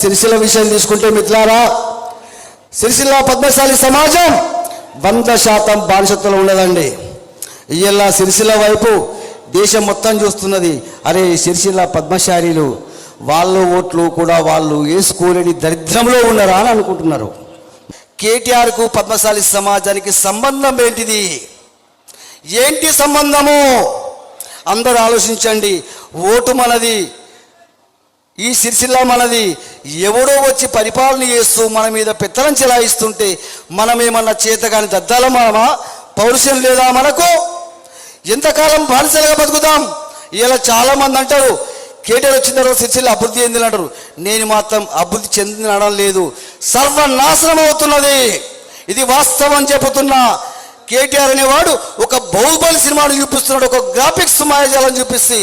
సిరిసిల్ల విషయం తీసుకుంటే మిత్రులారా, సిరిసిల్ల పద్మశాలి సమాజం 100% బానిసత్వంలో ఉన్నదండి. ఇయ్యల్లా సిరిసిల్ల వైపు దేశం మొత్తం చూస్తున్నది. అరే సిరిసిల్ల పద్మశాలీలు వాళ్ళ ఓట్లు కూడా వాళ్ళు వేసుకోలేని దరిద్రంలో ఉన్నారా అని అనుకుంటున్నారు. కేటీఆర్కు పద్మశాలి సమాజానికి సంబంధం ఏంటిది? ఏంటి సంబంధము? అందరూ ఆలోచించండి. ఓటు మనది, ఈ సిరిసిల్ల మనది. ఎవడో వచ్చి పరిపాలన చేస్తూ మన మీద పెత్తనం చెలాయిస్తుంటే మనమేమన్నా చేతగాని దద్దాల మనమా? పౌరుషం లేదా మనకు? ఎంతకాలం బానిసలుగా బతుకుతాం? ఇలా చాలామంది అంటారు కేటీఆర్ వచ్చిన తర్వాత సిరిసిల్ల అభివృద్ధి చెందిన అంటారు. నేను మాత్రం అభివృద్ధి చెందినడం లేదు, సర్వనాశనం అవుతున్నది. ఇది వాస్తవం చెబుతున్నా. కేటీఆర్ అనేవాడు ఒక బాహుబలి సినిమాను చూపిస్తున్నాడు, ఒక గ్రాఫిక్స్ మాయాజాలను చూపిస్తే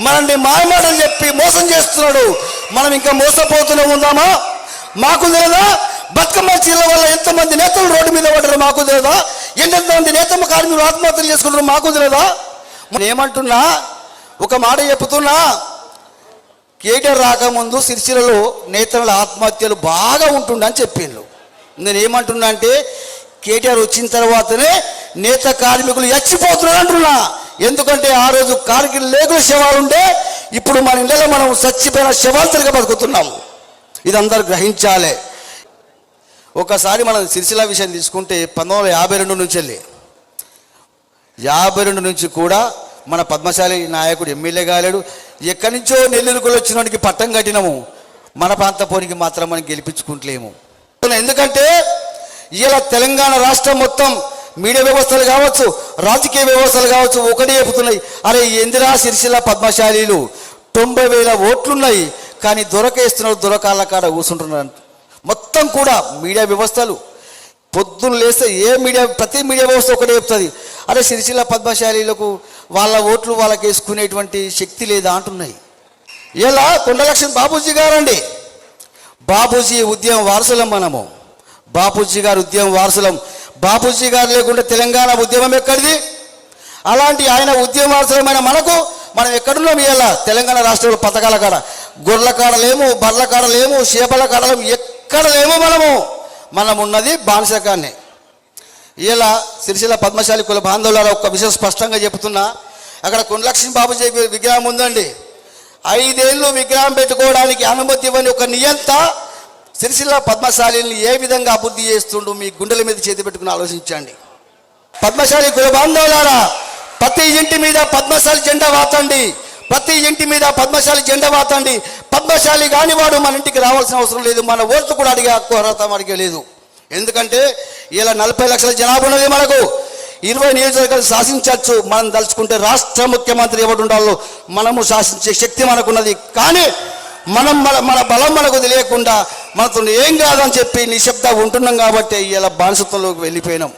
మనల్ని మాయమాటలు చెప్పి మోసం చేస్తున్నాడు. మనం ఇంకా మోసపోతూనే ఉందామా? మాకు తెలియదా? బతుకమ్మ చీరల వల్ల ఎంతమంది నేతలు రోడ్డు మీద పడ్డారు మాకు తెలియదా? ఎంతమంది నేతమ్మ కార్మికులు ఆత్మహత్యలు చేసుకుంటారు మాకు తెలియదా? ఏమంటున్నా, ఒక మాట చెప్తున్నా. కేటీఆర్ రాకముందు సిరిసిల్లలో నేతల ఆత్మహత్యలు బాగా ఉంటుండని చెప్పిండ్రు. నేను ఏమంటున్నా అంటే కేటీఆర్ వచ్చిన తర్వాతనే నేత కార్మికులు చచ్చిపోతున్నారు అంటున్నా. ఎందుకంటే ఆ రోజు కార్గిల్ లేకుల శవాలు ఉంటే ఇప్పుడు మన ఇళ్ళలో మనం చచ్చిపోయిన శవాలు తిరిగి బతుకుతున్నాము. ఇది అందరూ గ్రహించాలి. ఒకసారి మనం సిరిసిల్ల విషయం తీసుకుంటే 1952 నుంచి వెళ్ళి 52 నుంచి కూడా మన పద్మశాలి నాయకుడు ఎమ్మెల్యే కాలేడు. ఎక్కడి నుంచో నెల్లూరుకు వచ్చినోడికి పట్టం కట్టినాము, మన ప్రాంత పోరికి మాత్రం మనం గెలిపించుకుంటలేము. ఎందుకంటే ఇలా తెలంగాణ రాష్ట్రం మొత్తం మీడియా వ్యవస్థలు కావచ్చు, రాజకీయ వ్యవస్థలు కావచ్చు ఒకటే చెబుతున్నాయి. అరే ఎందిరా సిరిసిల్ల పద్మశాలీలు 90,000 ఓట్లున్నాయి కానీ దొరకేస్తున్నారు, దొరకాళ్ళ కాడ కూర్చుంటున్నారు. మొత్తం కూడా మీడియా వ్యవస్థలు పొద్దున్న లేస్తే ప్రతి మీడియా వ్యవస్థ ఒకటే చెప్తుంది, అరే సిరిసిల్ల పద్మశాలీలకు వాళ్ళ ఓట్లు వాళ్ళకి వేసుకునేటువంటి శక్తి లేదా అంటున్నాయి. ఇలా కొండలక్ష్మి బాపూజీ గారండి, బాపూజీ ఉద్యమ వారసులం మనము. బాపూజీ గారు ఉద్యమ వారసులం. బాపూజీ గారు లేకుండా తెలంగాణ ఉద్యమం ఎక్కడిది? అలాంటి ఆయన ఉద్యమ వారసులమైన మనం ఎక్కడున్నాం? ఇలా తెలంగాణ రాష్ట్రంలో పథకాల కాడ గొర్రెల కాడ లేము, బర్రెల కాడ లేము, చేపల కాడ లేము, ఎక్కడ లేము. మనం ఉన్నది బానిసకాన్ని. ఇలా సిరిసిల్ల పద్మశాలి కుల బాంధవుల ఒక విషయం స్పష్టంగా చెబుతున్నా. అక్కడ కొండలక్ష్మి బాపూజీ విగ్రహం ఉందండి. 5 ఏళ్ళు విగ్రహం పెట్టుకోవడానికి అనుమతి ఇవ్వని ఒక నియంత సిరిసిల్ల పద్మశాలిని ఏ విధంగా అభివృద్ధి చేస్తుండో మీ గుండెల మీద చేతి పెట్టుకుని ఆలోచించండి. పద్మశాలి కుల బాంధవులారా, ప్రతి ఇంటి మీద పద్మశాలి జెండా వాతండి, ప్రతి ఇంటి మీద పద్మశాలి జెండా వాతండి. పద్మశాలి కాని వాడు మన ఇంటికి రావాల్సిన అవసరం లేదు, మన ఓట్లు కూడా అడిగే హక్కు అర్హత మనకి లేదు. ఎందుకంటే ఇలా 40 లక్షల జనాభా ఉన్నది. మనకు 20 నియోజకవర్గాలు శాసించవచ్చు. మనం తలుచుకుంటే రాష్ట్ర ముఖ్యమంత్రి ఎవరు ఉండాలో మనము శాసించే శక్తి మనకున్నది. కానీ మన బలం మనకు తెలియకుండా మనతో ఏం కాదని చెప్పి నిశ్శబ్ద ఉంటున్నాం కాబట్టి ఇలా బానిసత్వంలోకి వెళ్ళిపోయినాం.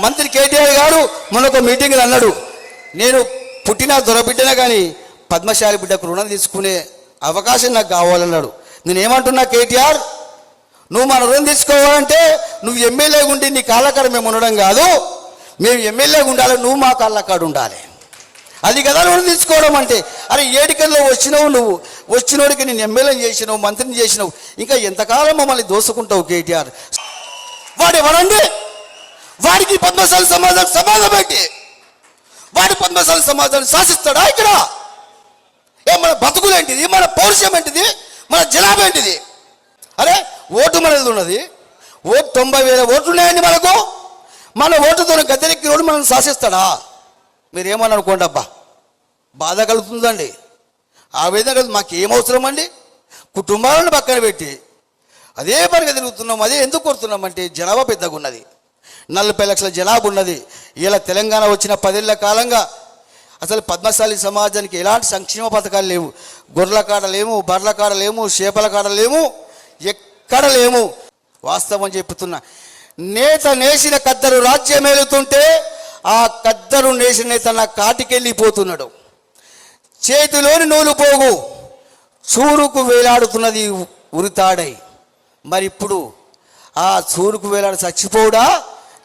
మంత్రి కేటీఆర్ గారు మనొక మీటింగ్లో అన్నాడు, నేను పుట్టిన దొరబిడ్డనే కానీ పద్మశాలి బిడ్డకు రుణం తీసుకునే అవకాశం నాకు కావాలన్నాడు. నేనేమంటున్నా, కేటీఆర్ నువ్వు మన రుణం తీసుకోవాలంటే నువ్వు ఎమ్మెల్యే ఉండి నీ కాళ్ళకాడ మేము ఉండడం కాదు, మేము ఎమ్మెల్యే ఉండాలి, నువ్వు మా కాళ్ళకాడ ఉండాలి. అది కదా రుణం తీసుకోవడం అంటే. అరే ఏడికల్లో వచ్చినావు, నువ్వు వచ్చినోడికి నేను ఎమ్మెల్యే చేసినావు, మంత్రిని చేసినావు, ఇంకా ఎంతకాలం మమ్మల్ని దోసుకుంటావు కేటీఆర్? వాడు ఎవరండి? వాడికి పద్మశాలి సమాజానికి సంబంధం ఏంటి? వాడి పద్మశాలి సమాజాన్ని శాసిస్తాడా ఇక్కడ? మన బతుకులేంటిది, మన పౌరుషం ఏంటిది, మన జనాభా ఏంటిది? అరే ఓటు మనది ఉన్నది, ఓటు 90,000 ఓట్లు ఉన్నాయండి మనకు. మన ఓటుతో గద్దెనెక్కి రోడ్డు మనం శాసిస్తాడా? మీరేమని అనుకోండి, అబ్బా బాధ కలుగుతుందండి. ఆ విధంగా మాకేమవసరం అండి? కుటుంబాలను పక్కన పెట్టి అదే పనిగా తిరుగుతున్నాం. అదే ఎందుకు కొడుతున్నామంటే జనాభా పెద్దగా ఉన్నది, 40 లక్షల జనాభా ఉన్నది. ఇలా తెలంగాణ వచ్చిన 10 ఏళ్ల కాలంగా అసలు పద్మశాలి సమాజానికి ఎలాంటి సంక్షేమ పథకాలు లేవు. గొర్రెల కాడ లేము, బర్రెల కాడ లేము, చేపల కాడ లేము, ఎక్కడ లేము. వాస్తవం చెప్తున్నా. నేత నేసిన కద్దరు రాజ్యం ఏలుతుంటే ఆ కద్దరు నేసిన నేత నా కాటికెళ్ళిపోతున్నాడు. చేతిలోని నూలు పోగు చూరుకు వేలాడుతున్నది ఉరితాడై. మరి ఇప్పుడు ఆ చూరుకు వేలాడు చచ్చిపోవడా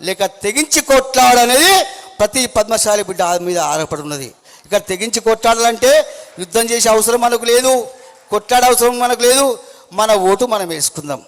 లేక తెగించి కొట్లాడనేది ప్రతి పద్మశాలి బిడ్డ మీద ఆధారపడి ఉన్నది. ఇక్కడ తెగించి కొట్లాడాలంటే యుద్ధం చేసే అవసరం మనకు లేదు, కొట్లాడే అవసరం మనకు లేదు. మన ఓటు మనం వేసుకుందాం.